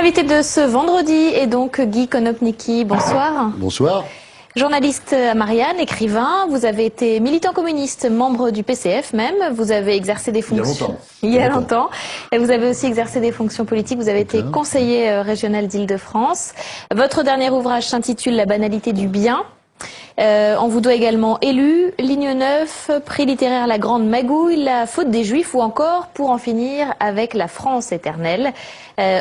L'invité de ce vendredi est donc Guy Konopnicki. Bonsoir. Bonsoir. Journaliste à Marianne, écrivain, vous avez été militant communiste, membre du PCF même, vous avez exercé des fonctions... Il y a longtemps. Et vous avez aussi exercé des fonctions politiques, vous avez été conseiller régional d'Île-de-France. Votre dernier ouvrage s'intitule La banalité du bien. On vous doit également Élu, Ligne 9, prix littéraire La Grande Magouille, La faute des Juifs ou encore Pour en finir avec la France éternelle.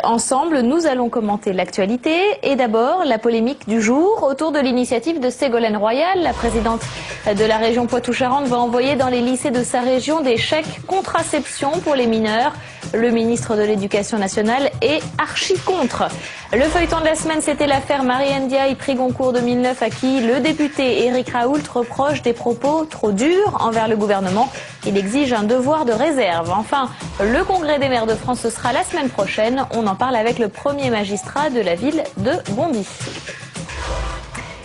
Ensemble, nous allons commenter l'actualité et d'abord la polémique du jour autour de l'initiative de Ségolène Royal. La présidente de la région Poitou-Charentes va envoyer dans les lycées de sa région des chèques contraception pour les mineurs. Le ministre de l'Éducation nationale est archi contre. Le feuilleton de la semaine, c'était l'affaire Marie Ndiaye, prix Goncourt 2009, à qui le député Éric Raoult reproche des propos trop durs envers le gouvernement. Il exige un devoir de réserve. Enfin, le congrès des maires de France, ce sera la semaine prochaine. On en parle avec le premier magistrat de la ville de Bondy.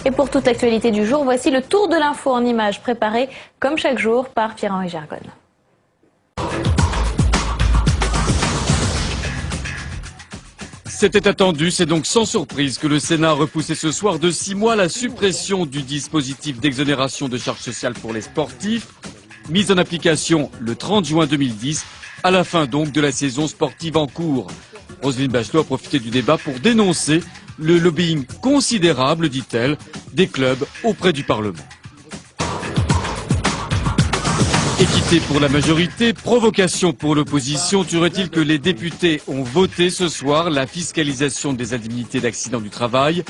Et pour toute l'actualité du jour, voici le tour de l'info en images préparé comme chaque jour par Pierre-Henri Gergonne. C'était attendu, c'est donc sans surprise que le Sénat a repoussé ce soir de 6 mois la suppression du dispositif d'exonération de charges sociales pour les sportifs, mise en application le 30 juin 2010, à la fin donc de la saison sportive en cours. Roselyne Bachelot a profité du débat pour dénoncer le lobbying considérable, dit-elle, des clubs auprès du Parlement. Équité pour la majorité, provocation pour l'opposition, tuerait-il que les députés ont voté ce soir la fiscalisation des indemnités d'accident du travail.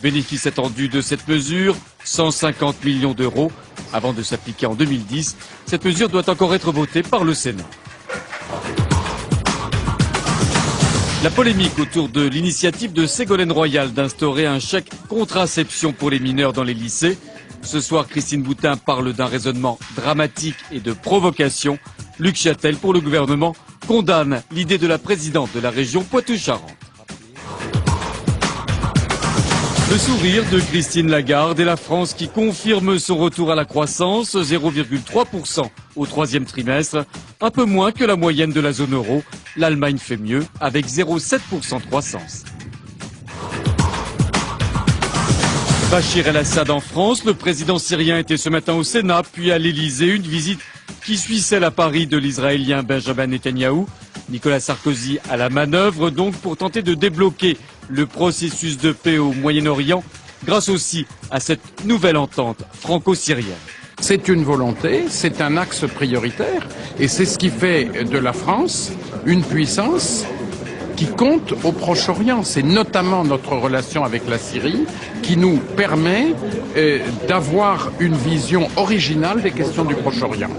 Bénéfice attendu de cette mesure, 150 millions d'euros. Avant de s'appliquer en 2010, cette mesure doit encore être votée par le Sénat. La polémique autour de l'initiative de Ségolène Royal d'instaurer un chèque contraception pour les mineurs dans les lycées. Ce soir, Christine Boutin parle d'un raisonnement dramatique et de provocation. Luc Châtel, pour le gouvernement, condamne l'idée de la présidente de la région Poitou-Charentes. Le sourire de Christine Lagarde et la France qui confirme son retour à la croissance, 0,3% au troisième trimestre, un peu moins que la moyenne de la zone euro. L'Allemagne fait mieux avec 0,7% de croissance. Bachir el-Assad en France, le président syrien était ce matin au Sénat, puis à l'Élysée, une visite qui suit celle à Paris de l'Israélien Benjamin Netanyahou. Nicolas Sarkozy à la manœuvre donc pour tenter de débloquer le processus de paix au Moyen-Orient, grâce aussi à cette nouvelle entente franco-syrienne. C'est une volonté, c'est un axe prioritaire, et c'est ce qui fait de la France une puissance qui compte au Proche-Orient. C'est notamment notre relation avec la Syrie qui nous permet d'avoir une vision originale des questions du Proche-Orient.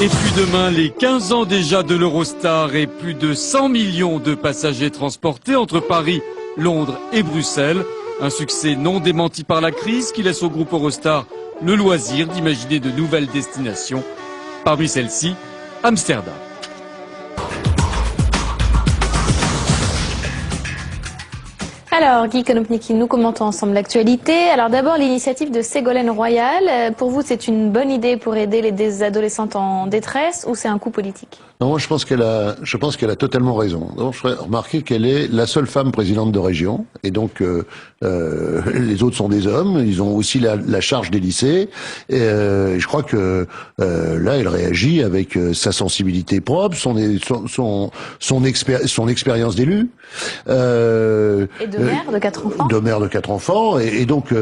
Et puis demain, les 15 ans déjà de l'Eurostar et plus de 100 millions de passagers transportés entre Paris, Londres et Bruxelles. Un succès non démenti par la crise qui laisse au groupe Eurostar le loisir d'imaginer de nouvelles destinations. Parmi celles-ci, Amsterdam. Alors, Guy Konopnicki, nous commentons ensemble l'actualité. Alors d'abord, l'initiative de Ségolène Royal. Pour vous, c'est une bonne idée pour aider les adolescentes en détresse ou c'est un coup politique? Non, moi je pense qu'elle a totalement raison. Donc, je ferais remarquer qu'elle est la seule femme présidente de région, et donc les autres sont des hommes. Ils ont aussi la charge des lycées. Et je crois que là, elle réagit avec sa sensibilité propre, son expérience d'élu, et de mère de 4 enfants. De mère de 4 enfants, et donc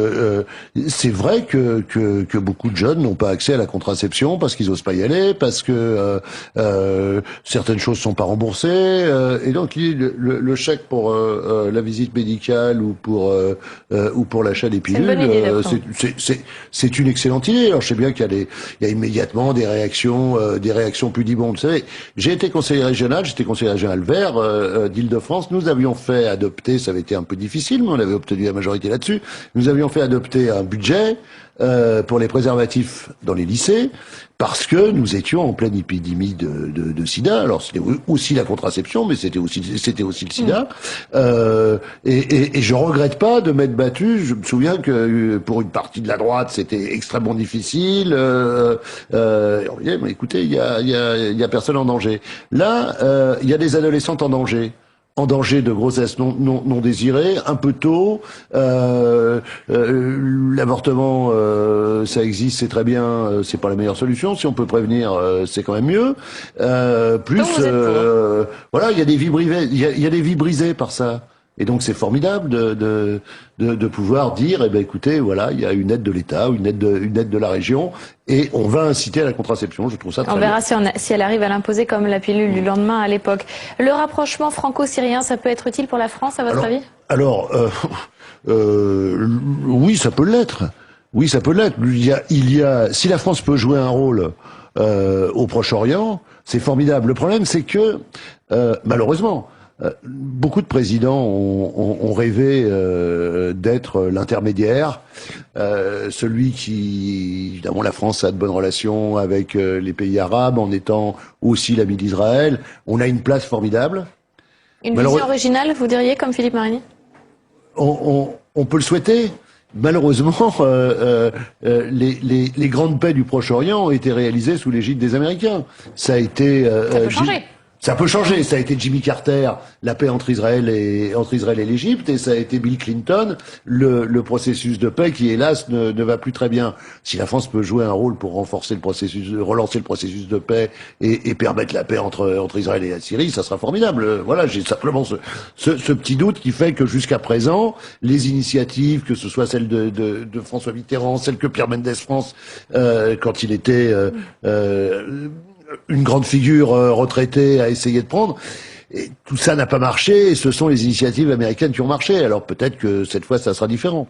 c'est vrai que beaucoup de jeunes n'ont pas accès à la contraception parce qu'ils osent pas y aller, parce que certaines choses sont pas remboursées, et donc le chèque pour la visite médicale ou pour l'achat des pilules, c'est une excellente idée. Alors je sais bien qu'il y a immédiatement des réactions pudibondes. Vous savez, j'étais conseiller régional vert d'Île-de-France. Nous avions fait adopter, ça avait été un peu difficile, mais on avait obtenu la majorité là-dessus. Nous avions fait adopter un budget pour les préservatifs dans les lycées, parce que nous étions en pleine épidémie de sida. Alors c'était aussi la contraception, mais c'était aussi le sida. Et je regrette pas de m'être battu. Je me souviens que pour une partie de la droite, c'était extrêmement difficile. On disait, mais écoutez, il y a personne en danger. Là, il y a des adolescentes en danger. en danger de grossesse non désirée, un peu tôt. L'avortement, ça existe, c'est très bien, c'est pas la meilleure solution. Si on peut prévenir, c'est quand même mieux. Voilà, il y a des vies brisées, il y a des vies brisées par ça. Et donc c'est formidable de pouvoir dire, eh ben écoutez, voilà, il y a une aide de l'État, une aide de la région, et on va inciter à la contraception. Je trouve ça très bien. On verra si elle arrive à l'imposer comme la pilule du lendemain à l'époque. Le rapprochement franco-syrien, ça peut être utile pour la France, à votre avis? Oui, ça peut l'être. Oui, ça peut l'être. Si la France peut jouer un rôle au Proche-Orient, c'est formidable. Le problème, c'est que malheureusement, beaucoup de présidents ont rêvé d'être l'intermédiaire, celui qui, évidemment, la France a de bonnes relations avec les pays arabes, en étant aussi l'ami d'Israël. On a une place formidable. Une vision originale, vous diriez, comme Philippe Marigny? On peut le souhaiter. Malheureusement, les grandes paix du Proche-Orient ont été réalisées sous l'égide des Américains. Ça a été. Ça peut changer. Ça peut changer. Ça a été Jimmy Carter, la paix entre Israël et l'Égypte, et ça a été Bill Clinton, le processus de paix qui, hélas, ne va plus très bien. Si la France peut jouer un rôle pour relancer le processus de paix et permettre la paix entre Israël et la Syrie, ça sera formidable. Voilà, j'ai simplement ce petit doute qui fait que jusqu'à présent, les initiatives, que ce soit celle de François Mitterrand, celle que Pierre Mendès France, quand il était une grande figure retraitée, a essayé de prendre. Et tout ça n'a pas marché, et ce sont les initiatives américaines qui ont marché. Alors peut-être que cette fois, ça sera différent.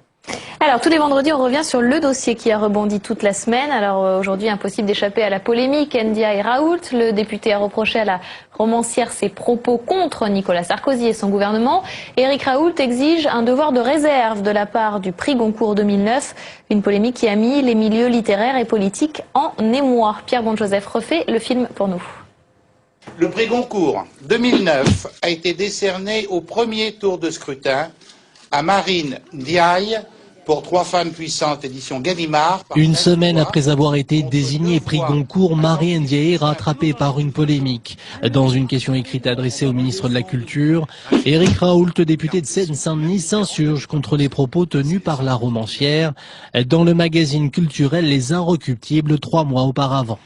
Alors, tous les vendredis, on revient sur le dossier qui a rebondi toute la semaine. Alors, aujourd'hui, impossible d'échapper à la polémique. Ndiaye Raoult, le député, a reproché à la romancière ses propos contre Nicolas Sarkozy et son gouvernement. Éric Raoult exige un devoir de réserve de la part du prix Goncourt 2009. Une polémique qui a mis les milieux littéraires et politiques en émoi. Pierre Bonjoseph refait le film pour nous. Le prix Goncourt 2009 a été décerné au premier tour de scrutin à Marine Ndiaye pour Trois femmes puissantes, édition Gallimard. Une semaine après avoir été désignée prix Goncourt, Marine Ndiaye est rattrapée par une polémique. Dans une question écrite adressée au ministre de la Culture, Éric Raoult, député de Seine-Saint-Denis, s'insurge contre les propos tenus par la romancière dans le magazine culturel Les Inrecuptibles 3 mois auparavant.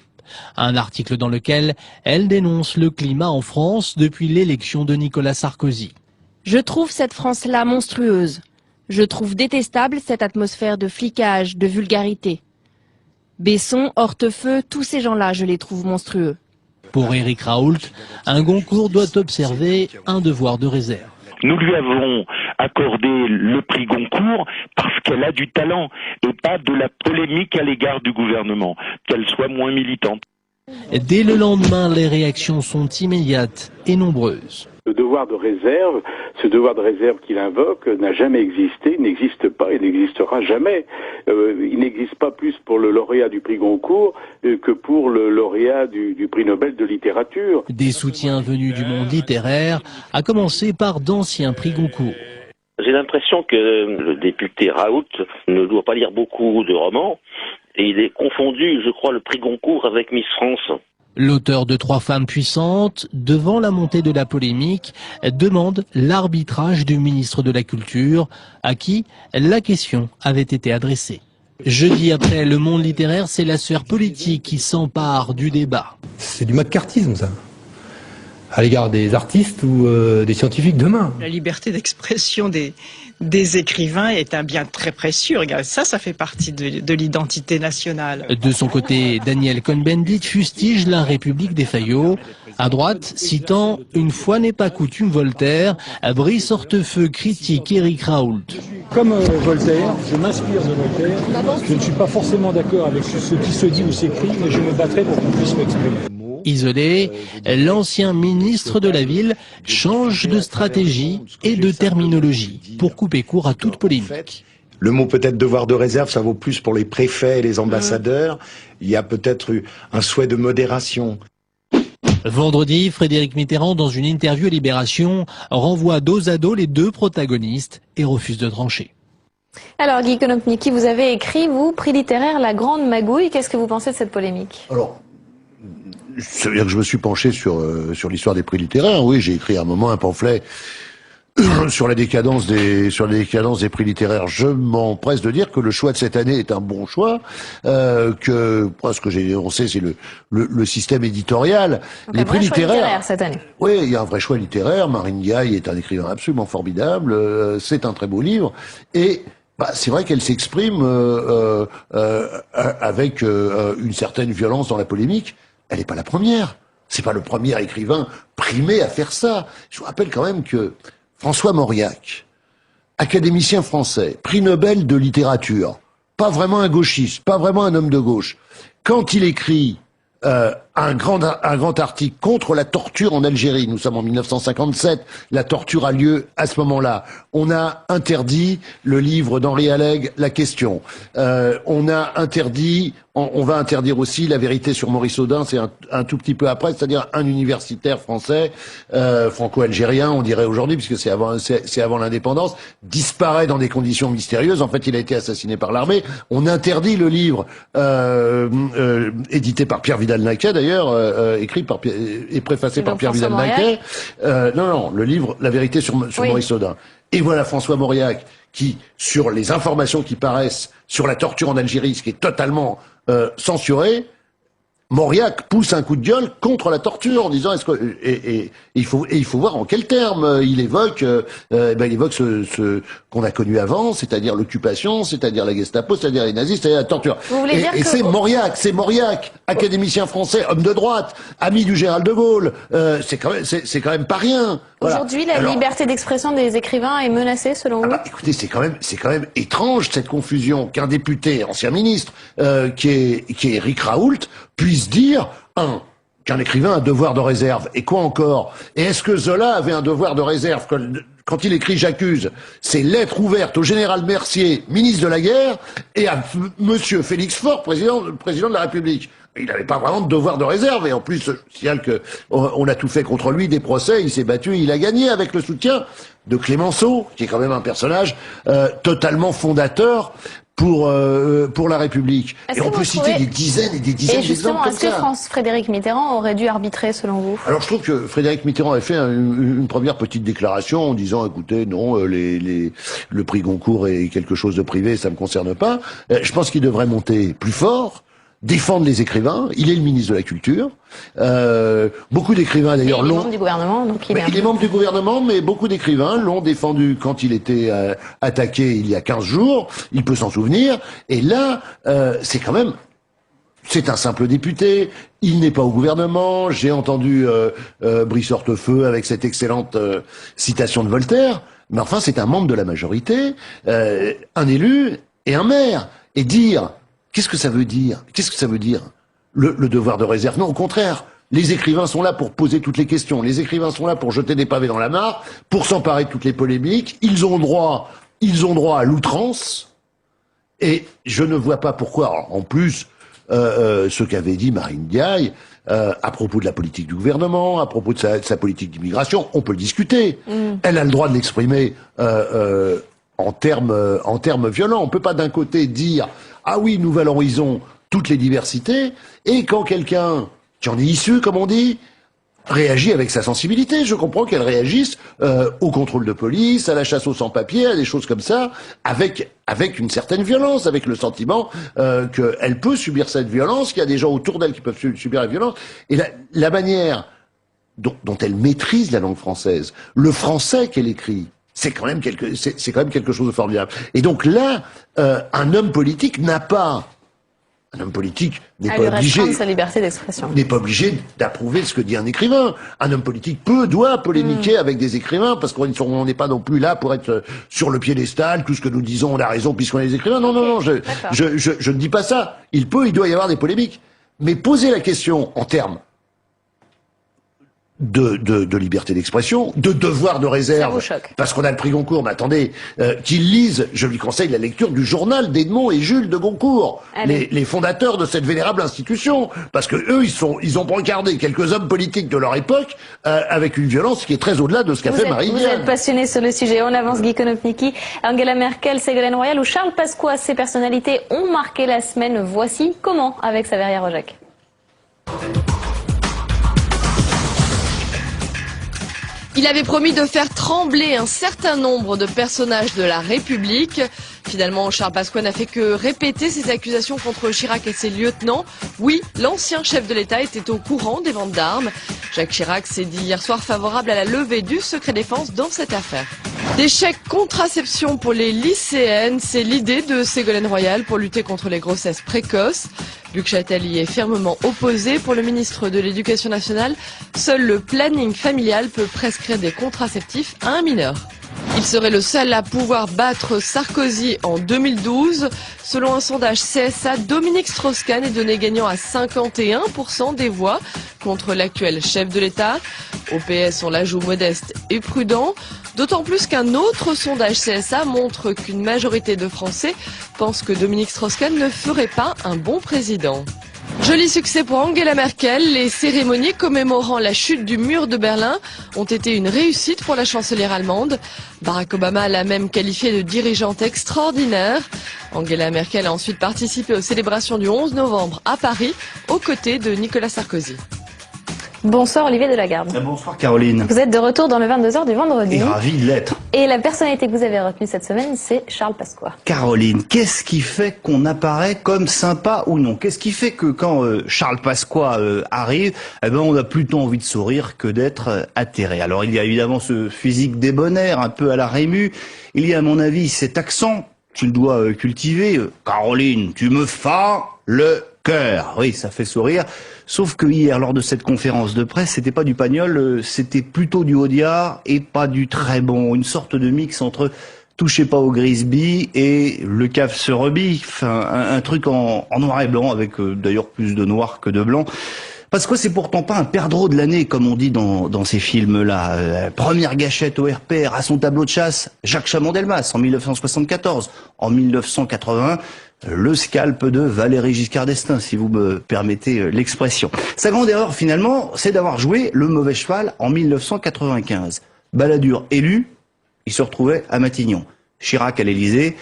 Un article dans lequel elle dénonce le climat en France depuis l'élection de Nicolas Sarkozy. Je trouve cette France-là monstrueuse. Je trouve détestable cette atmosphère de flicage, de vulgarité. Besson, Hortefeux, tous ces gens-là, je les trouve monstrueux. Pour Éric Raoult, un Goncourt doit observer un devoir de réserve. Nous lui avons accordé le prix Goncourt parce qu'elle a du talent et pas de la polémique à l'égard du gouvernement, qu'elle soit moins militante. Dès le lendemain, les réactions sont immédiates et nombreuses. Le devoir de réserve, ce devoir de réserve qu'il invoque n'a jamais existé, n'existe pas et n'existera jamais. Il n'existe pas plus pour le lauréat du prix Goncourt que pour le lauréat du prix Nobel de littérature. Des soutiens venus du monde littéraire, à commencer par d'anciens prix Goncourt. J'ai l'impression que le député Raoult ne doit pas lire beaucoup de romans et il est confondu, je crois, le prix Goncourt avec Miss France. L'auteur de Trois femmes puissantes, devant la montée de la polémique, demande l'arbitrage du ministre de la Culture, à qui la question avait été adressée. Jeudi après, le monde littéraire, c'est la sphère politique qui s'empare du débat. C'est du maccartisme, ça, à l'égard des artistes ou des scientifiques demain. La liberté d'expression des écrivains est un bien très précieux. Regarde, ça fait partie de l'identité nationale. De son côté, Daniel Cohn-Bendit fustige la République des Fayot. À droite, citant « Une fois n'est pas coutume Voltaire », Brice Hortefeux critique Éric Raoult. Comme Voltaire, je m'inspire de Voltaire. Je ne suis pas forcément d'accord avec ce qui se dit ou s'écrit, mais je me battrai pour qu'on puisse m'exprimer. Isolé, l'ancien ministre de la Ville change de stratégie et de terminologie pour couper court à toute polémique. Le mot peut-être devoir de réserve, ça vaut plus pour les préfets et les ambassadeurs. Il y a peut-être un souhait de modération. Vendredi, Frédéric Mitterrand, dans une interview à Libération, renvoie dos à dos les deux protagonistes et refuse de trancher. Alors, Guy Konopnicki, vous avez écrit, vous, prix littéraire La Grande Magouille. Qu'est-ce que vous pensez de cette polémique ? Alors, C'est-à-dire que je me suis penché sur l'histoire des prix littéraires. Oui, j'ai écrit à un moment un pamphlet sur la décadence des prix littéraires. Je m'empresse de dire que le choix de cette année est un bon choix, que ce que j'ai dénoncé, c'est le système éditorial. Donc les prix littéraires cette année. Oui, il y a un vrai choix littéraire. Marine Diaye est un écrivain absolument formidable. C'est un très beau livre et c'est vrai qu'elle s'exprime avec une certaine violence dans la polémique. Elle n'est pas la première. C'est pas le premier écrivain primé à faire ça. Je vous rappelle quand même que François Mauriac, académicien français, prix Nobel de littérature, pas vraiment un gauchiste, pas vraiment un homme de gauche, quand il écrit un grand article contre la torture en Algérie, nous sommes en 1957, la torture a lieu à ce moment-là. On a interdit le livre d'Henri Allègre, La Question. On a interdit, on va interdire aussi La Vérité sur Maurice Audin, c'est un tout petit peu après, c'est-à-dire un universitaire français, franco-algérien, on dirait aujourd'hui, puisque c'est avant l'indépendance, disparaît dans des conditions mystérieuses. En fait, il a été assassiné par l'armée. On interdit le livre édité par Pierre Vidal-Naquet, d'ailleurs, écrit par et préfacé par Pierre Vidal-Naquet. Non, le livre La Vérité sur Maurice Audin. Et voilà François Mauriac qui, sur les informations qui paraissent sur la torture en Algérie, ce qui est totalement censuré, Mauriac pousse un coup de gueule contre la torture en disant il faut voir en quels termes il évoque ce qu'on a connu avant, c'est-à-dire l'occupation, c'est-à-dire la Gestapo, c'est-à-dire les nazis, c'est-à-dire la torture. Et c'est Mauriac, académicien français, homme de droite, ami du général de Gaulle, c'est quand même pas rien. Aujourd'hui, la liberté d'expression des écrivains est menacée, selon vous? Écoutez, c'est quand même étrange cette confusion qu'un député, ancien ministre, qui est Éric Raoult, puisse dire qu'un écrivain a un devoir de réserve. Et quoi encore? Et est-ce que Zola avait un devoir de réserve quand il écrit J'accuse? C'est lettre ouverte au général Mercier, ministre de la guerre, et à monsieur Félix Faure, président de la République. Il n'avait pas vraiment de devoir de réserve, et en plus, je signale que on a tout fait contre lui, des procès, il s'est battu, il a gagné avec le soutien de Clémenceau, qui est quand même un personnage totalement fondateur pour la République. Et on peut citer des dizaines et des dizaines d'exemples comme ça. Est-ce que Frédéric Mitterrand aurait dû arbitrer, selon vous? Alors je trouve que Frédéric Mitterrand a fait une première petite déclaration en disant écoutez, non, le prix Goncourt est quelque chose de privé, ça me concerne pas. Je pense qu'il devrait monter plus fort, défendre les écrivains. Il est le ministre de la Culture. Beaucoup d'écrivains d'ailleurs l'ont. Il est membre du gouvernement, donc il est membre du gouvernement, mais beaucoup d'écrivains l'ont défendu quand il était attaqué il y a 15 jours. Il peut s'en souvenir. Et là, c'est un simple député. Il n'est pas au gouvernement. J'ai entendu Brice Hortefeux avec cette excellente citation de Voltaire. Mais enfin, c'est un membre de la majorité, un élu et un maire. Et dire qu'est-ce que ça veut dire? Qu'est-ce que ça veut dire le devoir de réserve? Non, au contraire. Les écrivains sont là pour poser toutes les questions. Les écrivains sont là pour jeter des pavés dans la mare, pour s'emparer de toutes les polémiques. Ils ont droit à l'outrance. Et je ne vois pas pourquoi. Alors, en plus, ce qu'avait dit Marine Diaye à propos de la politique du gouvernement, à propos de sa politique d'immigration, on peut le discuter. Elle a le droit de l'exprimer en termes violents. On peut pas d'un côté dire ah oui, nous valorisons toutes les diversités, et quand quelqu'un qui en est issu, comme on dit, réagit avec sa sensibilité. Je comprends qu'elle réagisse au contrôle de police, à la chasse aux sans-papiers, à des choses comme ça, avec une certaine violence, avec le sentiment qu'elle peut subir cette violence, qu'il y a des gens autour d'elle qui peuvent subir la violence, et la manière dont elle maîtrise la langue française, le français qu'elle écrit, c'est quand même quelque chose de formidable. Et donc là, un homme politique n'est pas obligé sa liberté d'expression. N'est pas obligé d'approuver ce que dit un écrivain. Un homme politique doit polémiquer avec des écrivains, parce qu'on n'est pas non plus là pour être sur le piédestal. Tout ce que nous disons, on a raison puisqu'on est des écrivains. Non, je ne dis pas ça. Il doit y avoir des polémiques, mais poser la question en termes de liberté d'expression, de devoir de réserve, parce qu'on a le prix Goncourt, mais attendez, qu'ils lisent, je lui conseille la lecture du journal d'Edmond et Jules de Goncourt, les fondateurs de cette vénérable institution, parce que eux, ils ont regardé quelques hommes politiques de leur époque avec une violence qui est très au-delà de ce qu'a fait Marine Diaye. Vous êtes passionné sur le sujet. On avance, Guy Konopnicki, Angela Merkel, Ségolène Royal ou Charles Pasqua. Ces personnalités ont marqué la semaine. Voici comment avec Saveria Rojac. Il avait promis de faire trembler un certain nombre de personnages de la République. Finalement, Charles Pasqua n'a fait que répéter ses accusations contre Chirac et ses lieutenants. Oui, l'ancien chef de l'État était au courant des ventes d'armes. Jacques Chirac s'est dit hier soir favorable à la levée du secret défense dans cette affaire. Des chèques contraception pour les lycéennes, c'est l'idée de Ségolène Royal pour lutter contre les grossesses précoces. Luc Châtel y est fermement opposé. Pour le ministre de l'Éducation nationale, seul le planning familial peut prescrire des contraceptifs à un mineur. Il serait le seul à pouvoir battre Sarkozy en 2012. Selon un sondage CSA, Dominique Strauss-Kahn est donné gagnant à 51% des voix contre l'actuel chef de l'État. Au PS, on la joue modeste et prudent. D'autant plus qu'un autre sondage CSA montre qu'une majorité de Français pensent que Dominique Strauss-Kahn ne ferait pas un bon président. Joli succès pour Angela Merkel. Les cérémonies commémorant la chute du mur de Berlin ont été une réussite pour la chancelière allemande. Barack Obama l'a même qualifiée de dirigeante extraordinaire. Angela Merkel a ensuite participé aux célébrations du 11 novembre à Paris, aux côtés de Nicolas Sarkozy. Bonsoir Olivier Delagarde. Bonsoir Caroline. Vous êtes de retour dans le 22h du vendredi. Et ravi de l'être. Et la personnalité que vous avez retenue cette semaine, c'est Charles Pasqua. Caroline, qu'est-ce qui fait qu'on apparaît comme sympa ou non? Qu'est-ce qui fait que quand Charles Pasqua arrive, eh ben on a plutôt envie de sourire que d'être atterré? Alors il y a évidemment ce physique débonnaire, un peu à la Rému. Il y a à mon avis cet accent qu'il doit cultiver. Caroline, tu me fends le cœur. Oui, ça fait sourire. Sauf que hier, lors de cette conférence de presse, c'était pas du Pagnol, c'était plutôt du Audiard et pas du très bon. Une sorte de mix entre Touchez pas au Grisby et Le Cave se rebille. Enfin, un truc en noir et blanc, avec d'ailleurs plus de noir que de blanc. Parce que c'est pourtant pas un perdreau de l'année, comme on dit dans ces films-là. Première gâchette au RPR, à son tableau de chasse, Jacques Chaban-Delmas, en 1974. En 1980, le scalp de Valéry Giscard d'Estaing, si vous me permettez l'expression. Sa grande erreur, finalement, c'est d'avoir joué le mauvais cheval en 1995. Balladur élu, il se retrouvait à Matignon. Chirac à l'Élysée,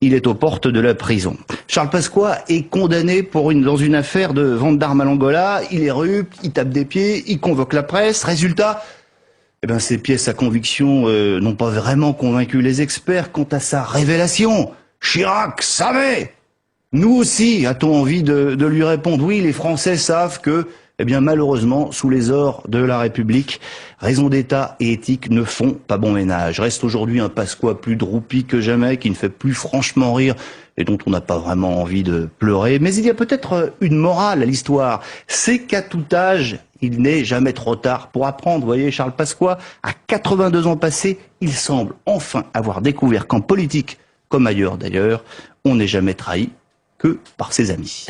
il est aux portes de la prison. Charles Pasqua est condamné dans une affaire de vente d'armes à l'Angola. Il érupte, il tape des pieds, il convoque la presse. Résultat, ces pièces à conviction n'ont pas vraiment convaincu les experts quant à sa révélation. Chirac savait. Nous aussi, a-t-on envie de lui répondre. Oui, les Français savent que, malheureusement, sous les ors de la République, raison d'État et éthique ne font pas bon ménage. Reste aujourd'hui un Pasqua plus droupi que jamais, qui ne fait plus franchement rire et dont on n'a pas vraiment envie de pleurer. Mais il y a peut-être une morale à l'histoire. C'est qu'à tout âge, il n'est jamais trop tard pour apprendre. Vous voyez, Charles Pasqua, à 82 ans passés, il semble enfin avoir découvert qu'en politique, comme ailleurs d'ailleurs, on n'est jamais trahi que par ses amis.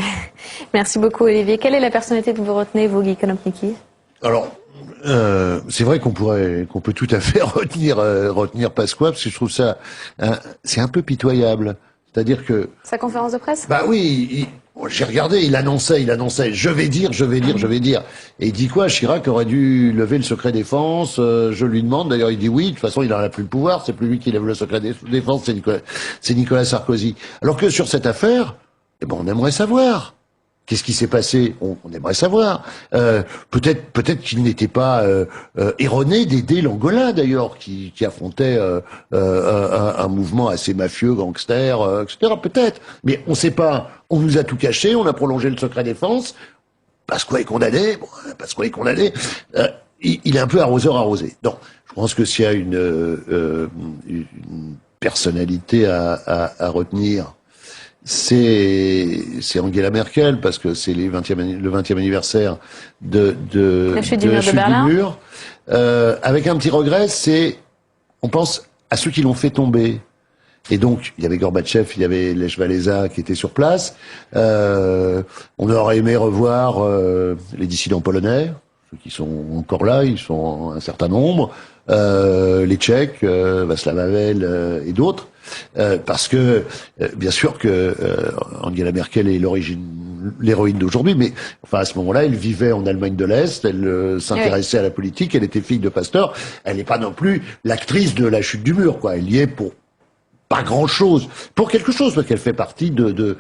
Merci beaucoup Olivier. Quelle est la personnalité que vous retenez, vous, Guy Konopnicki? Alors, c'est vrai qu'on peut tout à fait retenir Pasqua, parce que je trouve ça, c'est un peu pitoyable. C'est-à-dire que... Sa conférence de presse? Bah oui, j'ai regardé, il annonçait, je vais dire. Et il dit quoi? Chirac aurait dû lever le secret défense, je lui demande, d'ailleurs il dit oui, de toute façon il n'en a plus le pouvoir, c'est plus lui qui lève le secret défense, c'est Nicolas Sarkozy. Alors que sur cette affaire, on aimerait savoir. Qu'est-ce qui s'est passé? On aimerait savoir. Peut-être qu'il n'était pas erroné d'aider l'Angola, d'ailleurs, qui affrontait un mouvement assez mafieux, gangster, etc. Peut-être. Mais on ne sait pas. On nous a tout caché. On a prolongé le secret défense. Pasqua est condamné. Pasqua est condamné. Il est un peu arrosé. Donc, je pense que s'il y a une personnalité à retenir, c'est Angela Merkel, parce que c'est le 20e anniversaire de la chute du mur. Avec un petit regret, on pense à ceux qui l'ont fait tomber. Et donc, il y avait Gorbatchev, il y avait Lech Walesa qui étaient sur place. On aurait aimé revoir les dissidents polonais, ceux qui sont encore là, ils sont un certain nombre. Les Tchèques, Václav Havel et d'autres. Parce que, bien sûr que Angela Merkel est l'héroïne d'aujourd'hui, mais enfin à ce moment-là, elle vivait en Allemagne de l'Est, elle s'intéressait à la politique, elle était fille de pasteur, elle n'est pas non plus l'actrice de la chute du mur, quoi. Elle y est pour pas grand-chose, pour quelque chose, parce qu'elle fait partie de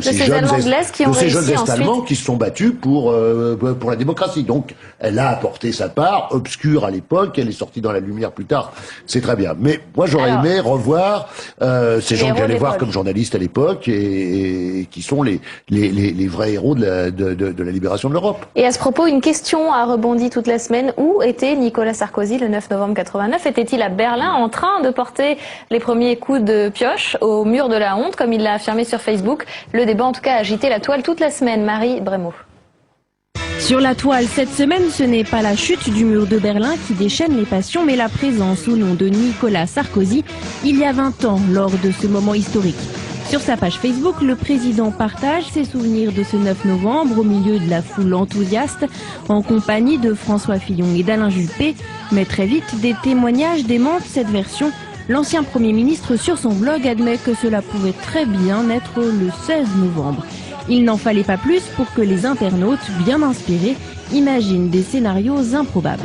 ces jeunes Est-Allemands qui se sont battus pour la démocratie. Donc, elle a apporté sa part, obscure à l'époque, elle est sortie dans la lumière plus tard, c'est très bien. Mais moi, j'aurais aimé revoir ces gens que j'allais voir comme journalistes à l'époque et qui sont les vrais héros de la libération de l'Europe. Et à ce propos, une question a rebondi toute la semaine. Où était Nicolas Sarkozy le 9 novembre 89 ? Était-il à Berlin en train de porter les premiers coups de pioche au mur de la honte, comme il l'a affirmé sur Facebook? Le débat, en tout cas, a agité la toile toute la semaine. Marie Brémaud. Sur la toile, cette semaine, ce n'est pas la chute du mur de Berlin qui déchaîne les passions, mais la présence ou non de Nicolas Sarkozy il y a 20 ans, lors de ce moment historique. Sur sa page Facebook, le président partage ses souvenirs de ce 9 novembre au milieu de la foule enthousiaste, en compagnie de François Fillon et d'Alain Juppé. Mais très vite, des témoignages démentent cette version. L'ancien Premier ministre, sur son blog, admet que cela pouvait très bien être le 16 novembre. Il n'en fallait pas plus pour que les internautes, bien inspirés, imaginent des scénarios improbables.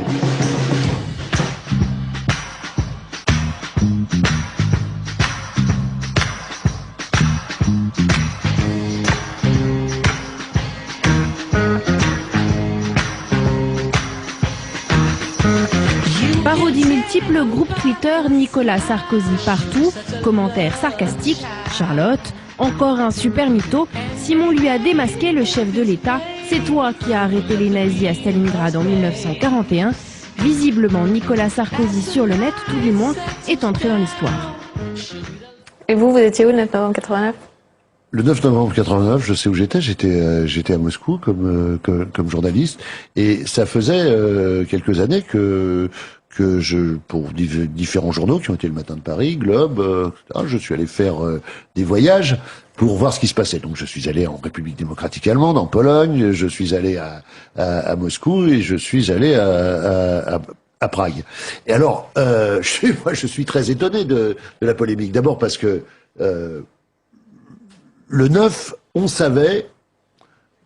Parodie multiple, groupe Twitter, Nicolas Sarkozy partout, commentaires sarcastiques, Charlotte, encore un super mytho, Simon lui a démasqué le chef de l'État, c'est toi qui as arrêté les nazis à Stalingrad en 1941. Visiblement, Nicolas Sarkozy sur le net, tout du moins, est entré dans l'histoire. Et vous étiez où le 9 novembre 89 ? Le 9 novembre 89, je sais où j'étais. J'étais à Moscou comme journaliste, et ça faisait quelques années que pour différents journaux qui ont été le Matin de Paris, Globe, etc., je suis allé faire des voyages pour voir ce qui se passait. Donc je suis allé en République démocratique allemande, en Pologne, je suis allé à Moscou et je suis allé à Prague. Et alors, je suis très étonné de la polémique. D'abord parce que le 9, on savait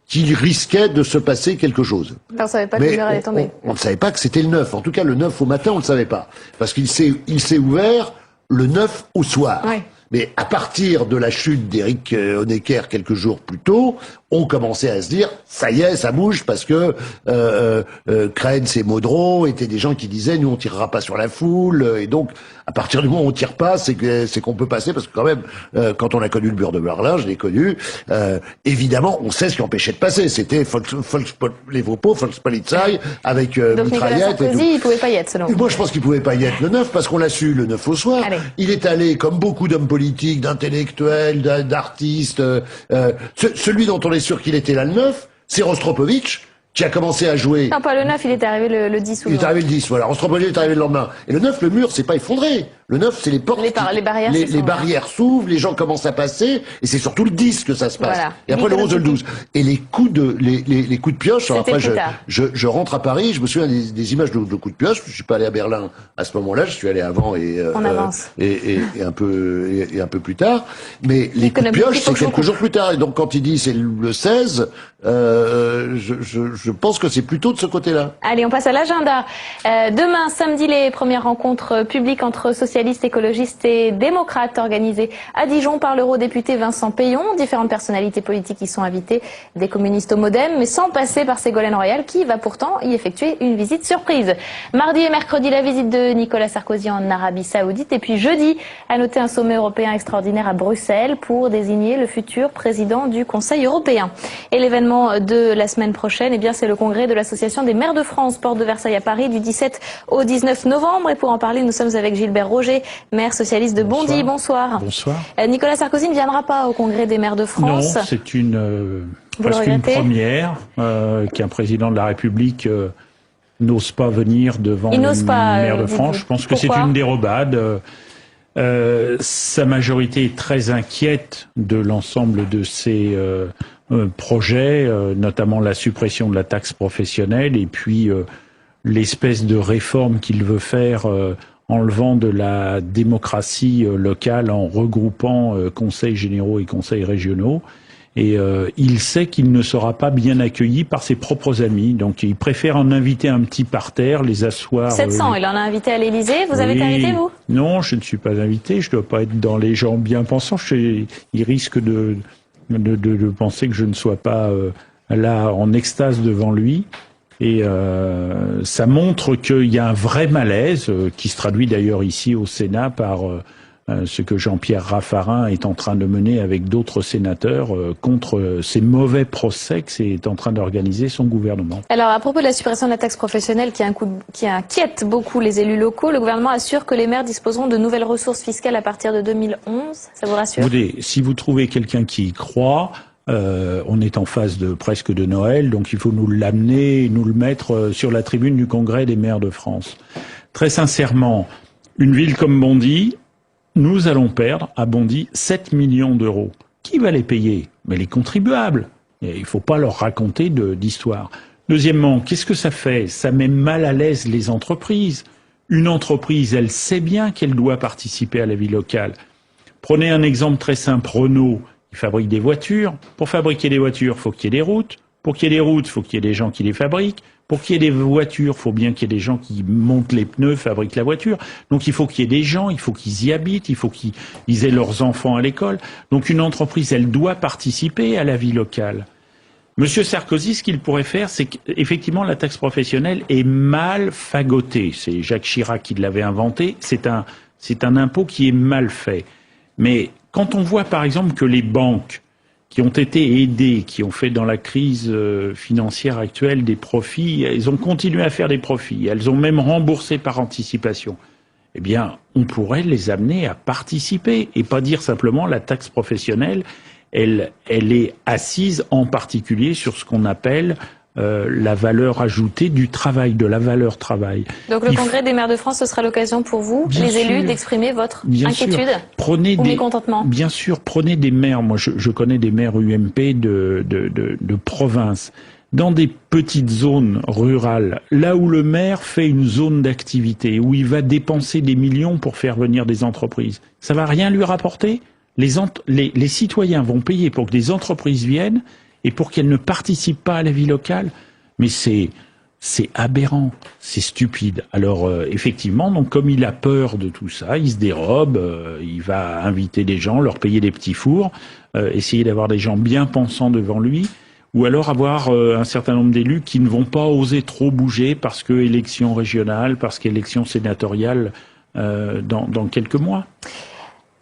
qu'il risquait de se passer quelque chose. On ne savait pas que le mur allait tomber. On ne savait pas que c'était le 9. En tout cas, le 9 au matin, on ne le savait pas. Parce qu'il s'est ouvert le 9 au soir. Ouais. Mais à partir de la chute d'Éric Honecker quelques jours plus tôt, on commençait à se dire, ça y est, ça bouge, parce que Krenz et Modrow étaient des gens qui disaient, nous on tirera pas sur la foule, et donc à partir du moment où on tire pas, c'est qu'on peut passer, parce que quand même, quand on a connu le mur de Berlin, je l'ai connu, évidemment, on sait ce qui empêchait de passer, c'était les Volkspolizei, Volkspolizei, avec donc Nicolas Sarkozy, il pouvait pas y être, selon vous. Moi, je pense qu'il pouvait pas y être le 9, parce qu'on l'a su le 9 au soir. Allez. Il est allé, comme beaucoup d'hommes politiques, d'intellectuels, d'artistes, celui dont on est sûr qu'il était là le 9, c'est Rostropovitch, qui a commencé à jouer. Non, pas le 9, il est arrivé le 10 ou Il est arrivé le 10, voilà. Rostropovitch est arrivé le lendemain. Et le 9, le mur s'est pas effondré. Le 9, c'est les portes. Les barrières s'ouvrent, les gens commencent à passer, et c'est surtout le 10 que ça se passe. Voilà. Et après le 11 et le 12. Et les coups de pioche, alors après je rentre à Paris, je me souviens des images de coups de pioche, je suis pas allé à Berlin à ce moment-là, je suis allé avant et un peu plus tard. Mais les coups de pioche, c'est quelques jours plus tard. Et donc quand il dit c'est le 16, je pense que c'est plutôt de ce côté-là. Allez, on passe à l'agenda. Demain, samedi, les premières rencontres publiques entre socialistes, écologistes et démocrates organisées à Dijon par l'eurodéputé Vincent Peillon. Différentes personnalités politiques y sont invitées, des communistes au MoDem, mais sans passer par Ségolène Royal, qui va pourtant y effectuer une visite surprise. Mardi et mercredi, la visite de Nicolas Sarkozy en Arabie Saoudite. Et puis jeudi, à noter un sommet européen extraordinaire à Bruxelles pour désigner le futur président du Conseil européen. Et l'événement de la semaine prochaine, eh bien, c'est le congrès de l'Association des maires de France, porte de Versailles à Paris, du 17 au 19 novembre. Et pour en parler, nous sommes avec Gilbert Roger, maire socialiste de Bondy. Bonsoir. Bonsoir. Nicolas Sarkozy ne viendra pas au congrès des maires de France. Non, c'est presque une première qu'un président de la République n'ose pas venir devant les maires de France. Je pense que c'est une dérobade. Sa majorité est très inquiète de l'ensemble de ces projets, notamment la suppression de la taxe professionnelle et puis l'espèce de réforme qu'il veut faire enlevant de la démocratie locale en regroupant conseils généraux et conseils régionaux. Et il sait qu'il ne sera pas bien accueilli par ses propres amis. Donc il préfère en inviter un petit parterre, les asseoir... 700, il en a invité à l'Élysée. Vous avez été invité, vous? Non, je ne suis pas invité. Je ne dois pas être dans les gens bien pensants. Il risque de penser que je ne sois pas là en extase devant lui. Et ça montre qu'il y a un vrai malaise, qui se traduit d'ailleurs ici au Sénat par... ce que Jean-Pierre Raffarin est en train de mener avec d'autres sénateurs contre ces mauvais procès qu'est en train d'organiser son gouvernement. Alors, à propos de la suppression de la taxe professionnelle qui inquiète beaucoup les élus locaux, le gouvernement assure que les maires disposeront de nouvelles ressources fiscales à partir de 2011. Ça vous rassure? Écoutez, si vous trouvez quelqu'un qui y croit, on est en phase presque de Noël, donc il faut nous l'amener, nous le mettre sur la tribune du Congrès des maires de France. Très sincèrement, une ville comme Bondy, nous allons perdre à Bondy 7 millions d'euros. Qui va les payer? Mais les contribuables. Et il ne faut pas leur raconter d'histoire. Deuxièmement, qu'est-ce que ça fait? Ça met mal à l'aise les entreprises. Une entreprise, elle sait bien qu'elle doit participer à la vie locale. Prenez un exemple très simple, Renault. Il fabrique des voitures. Pour fabriquer des voitures, il faut qu'il y ait des routes. Pour qu'il y ait des routes, il faut qu'il y ait des gens qui les fabriquent. Pour qu'il y ait des voitures, il faut bien qu'il y ait des gens qui montent les pneus, fabriquent la voiture. Donc il faut qu'il y ait des gens, il faut qu'ils y habitent, il faut qu'ils aient leurs enfants à l'école. Donc une entreprise, elle doit participer à la vie locale. Monsieur Sarkozy, ce qu'il pourrait faire, c'est qu'effectivement la taxe professionnelle est mal fagotée. C'est Jacques Chirac qui l'avait inventé. C'est un impôt qui est mal fait. Mais quand on voit par exemple que les banques qui ont été aidés, qui ont fait dans la crise financière actuelle des profits, elles ont continué à faire des profits, elles ont même remboursé par anticipation. Eh bien, on pourrait les amener à participer et pas dire simplement la taxe professionnelle, elle est assise en particulier sur ce qu'on appelle la valeur ajoutée du travail, de la valeur travail. Donc le Congrès des maires de France, ce sera l'occasion pour vous, les élus, d'exprimer votre inquiétude ou mécontentement. Bien sûr, prenez des maires. Moi, je connais des maires UMP de province, dans des petites zones rurales, là où le maire fait une zone d'activité, où il va dépenser des millions pour faire venir des entreprises. Ça va rien lui rapporter. Les citoyens vont payer pour que des entreprises viennent et pour qu'elles ne participent pas à la vie locale. Mais c'est aberrant, c'est stupide. Alors effectivement, donc comme il a peur de tout ça, il se dérobe, il va inviter des gens, leur payer des petits fours, essayer d'avoir des gens bien pensants devant lui, ou alors avoir un certain nombre d'élus qui ne vont pas oser trop bouger parce que élection régionale, parce qu'élection sénatoriale dans quelques mois.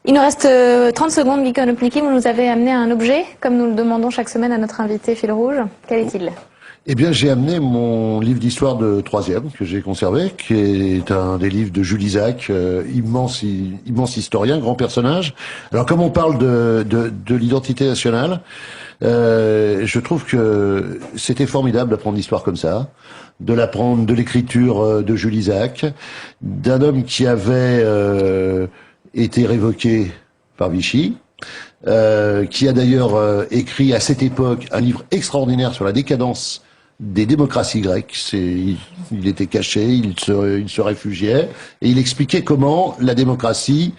Il nous reste 30 secondes, Miko Nopnicki. Vous nous avez amené un objet, comme nous le demandons chaque semaine à notre invité Fil Rouge. Quel est-il? Eh bien, j'ai amené mon livre d'histoire de 3e, que j'ai conservé, qui est un des livres de Jules Isaac, immense historien, grand personnage. Alors, comme on parle de l'identité nationale, je trouve que c'était formidable d'apprendre l'histoire comme ça, de l'apprendre de l'écriture de Jules Isaac, d'un homme qui avait été révoqué par Vichy, qui a d'ailleurs écrit à cette époque un livre extraordinaire sur la décadence des démocraties grecques. Il était caché, il se réfugiait, et il expliquait comment la démocratie,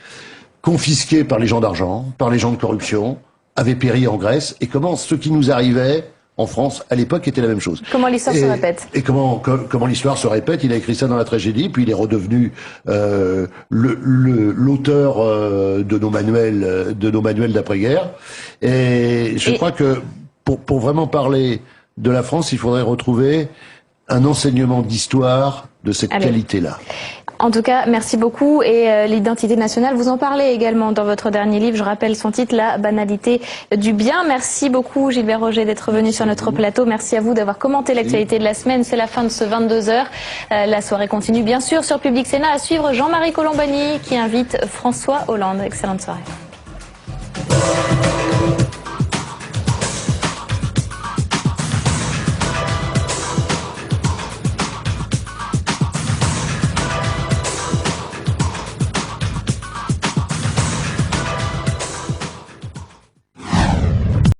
confisquée par les gens d'argent, par les gens de corruption, avait péri en Grèce, et comment ce qui nous arrivait en France, à l'époque, était la même chose. Comment l'histoire se répète. Et comment l'histoire se répète. Il a écrit ça dans la tragédie, puis il est redevenu l'auteur de nos manuels d'après-guerre. Et je crois que pour vraiment parler de la France, il faudrait retrouver un enseignement d'histoire de cette qualité-là. En tout cas, merci beaucoup. Et l'identité nationale, vous en parlez également dans votre dernier livre. Je rappelle son titre, La banalité du bien. Merci beaucoup, Gilbert Roger, d'être venu sur notre plateau. Merci à vous d'avoir commenté l'actualité de la semaine. C'est la fin de ce 22h. La soirée continue, bien sûr, sur Public Sénat. À suivre, Jean-Marie Colombani qui invite François Hollande. Excellente soirée.